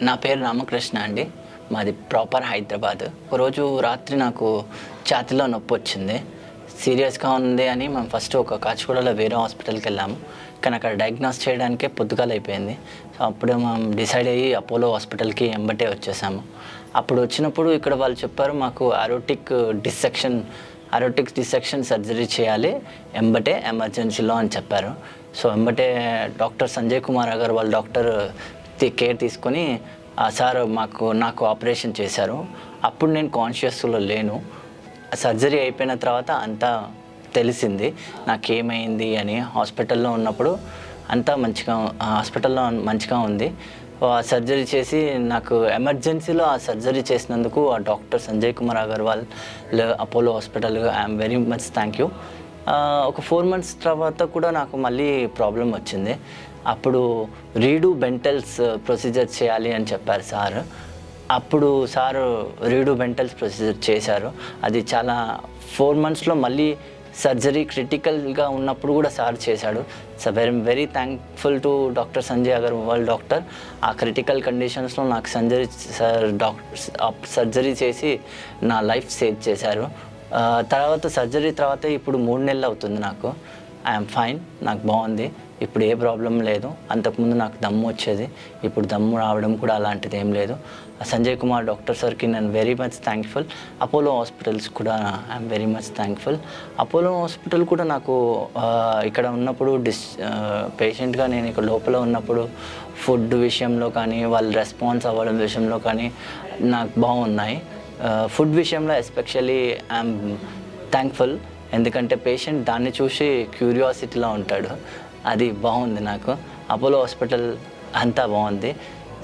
నా పేరు రామకృష్ణ అండి. మాది ప్రాపర్ హైదరాబాద్. ఒకరోజు రాత్రి నాకు ఛాతీలో నొప్పి వచ్చింది. సీరియస్గా ఉంది అని మేము ఫస్ట్ ఒక కాచిగూడలో వేరే హాస్పిటల్కి వెళ్ళాము. కానీ అక్కడ డయాగ్నోస్ చేయడానికే పొద్దుగాల అయిపోయింది. సో అప్పుడు మేము డిసైడ్ అయ్యి అపోలో హాస్పిటల్కి ఎంబటే వచ్చేసాము. అప్పుడు వచ్చినప్పుడు ఇక్కడ వాళ్ళు చెప్పారు మాకు అరోటిక్ డిసెక్షన్ సర్జరీ చేయాలి ఎంబటే ఎమర్జెన్సీలో అని చెప్పారు. సో ఎంబటే doctor Sanjay Kumar Agarwal doctor care తీసుకొని సార్ నాకు ఆపరేషన్ చేశారు. అప్పుడు నేను కాన్షియస్లో లేను. సర్జరీ అయిపోయిన తర్వాత అంతా తెలిసింది నాకేమైంది అని. హాస్పిటల్లో ఉన్నప్పుడు అంతా హాస్పిటల్లో మంచిగా ఉంది. ఆ సర్జరీ చేసి నాకు ఎమర్జెన్సీలో ఆ సర్జరీ చేసినందుకు ఆ doctor Sanjay Kumar Agarwal Apollo hospital I'm very much thank you. ఒక 4 months తర్వాత కూడా నాకు మళ్ళీ ప్రాబ్లం వచ్చింది. అప్పుడు రీడు బెంటల్స్ ప్రొసీజర్ చేయాలి అని చెప్పారు సార్. అప్పుడు సారు రీడు బెంటల్స్ ప్రొసీజర్ చేశారు. అది చాలా 4 monthsలో మళ్ళీ సర్జరీ క్రిటికల్గా ఉన్నప్పుడు కూడా సార్ చేశాడు. So very thankful to doctor Sanjay Agarwal doctor. ఆ క్రిటికల్ కండిషన్స్లో నాకు సర్జరీ చేసి నా లైఫ్ సేవ్ చేశారు. తర్వాత సర్జరీ తర్వాత ఇప్పుడు 3 నెలలు అవుతుంది నాకు. ఐఎమ్ ఫైన్, నాకు బాగుంది, ఇప్పుడు ఏ ప్రాబ్లం లేదు. అంతకుముందు నాకు దమ్ము వచ్చేది, ఇప్పుడు దమ్ము రావడం కూడా అలాంటిది ఏం లేదు. సంజయ్ కుమార్ డాక్టర్ సార్కి నేను very much thankful. Apollo hospitals కూడా I'm very much thankful. Apollo hospital కూడా నాకు ఇక్కడ ఉన్నప్పుడు పేషెంట్గా నేను ఇక్కడ లోపల ఉన్నప్పుడు ఫుడ్ విషయంలో కానీ వాళ్ళు రెస్పాన్స్ అవ్వడం విషయంలో కానీ నాకు బాగున్నాయి. ఫుడ్ విషయంలో ఎస్పెషల్లీ ఐఎమ్ థ్యాంక్ఫుల్. ఎందుకంటే పేషెంట్ దాన్ని చూసి క్యూరియాసిటీలో ఉంటాడు. అది బాగుంది నాకు. అపోలో హాస్పిటల్ అంతా బాగుంది.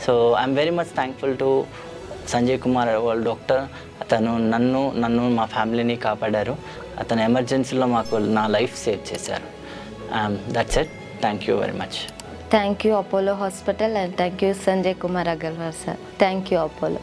So I'm very much thankful to Sanjay Kumar వాళ్ళ డాక్టర్. అతను నన్ను మా ఫ్యామిలీని కాపాడారు. అతను ఎమర్జెన్సీలో నా లైఫ్ సేవ్ చేశారు. That's it. Thank you very much. Thank you Apollo hospital and thank you Sanjay Kumar Agarwal sir. Thank you Apollo.